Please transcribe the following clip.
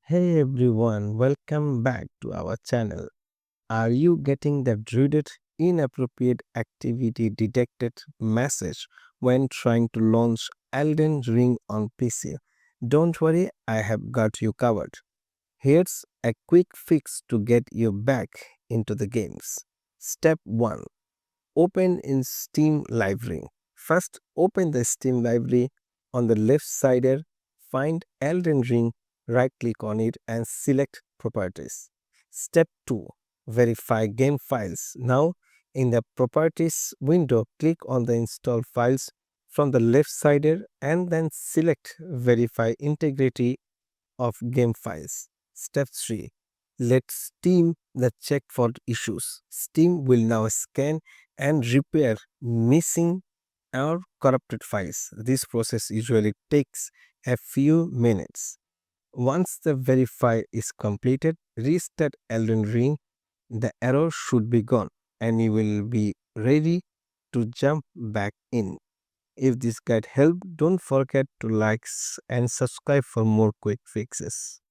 Hey everyone, welcome back to our channel. Are you getting that dreaded inappropriate activity detected message when trying to launch Elden Ring on PC? Don't worry, I have got you covered. Here's a quick fix to get you back into the games. Step 1. Open in Steam Library. First, open the Steam Library on the left side. Find Elden Ring, right click on it and select Properties. Step 2. Verify game files. Now, in the Properties window, click on the Install Files from the left side and then select Verify Integrity of game files. Step 3. Let Steam the check for issues. Steam will now scan and repair missing or corrupted files. This process usually takes a few minutes. Once the verify is completed, restart Elden Ring. The error should be gone and you will be ready to jump back in. If this guide helped, don't forget to like and subscribe for more quick fixes.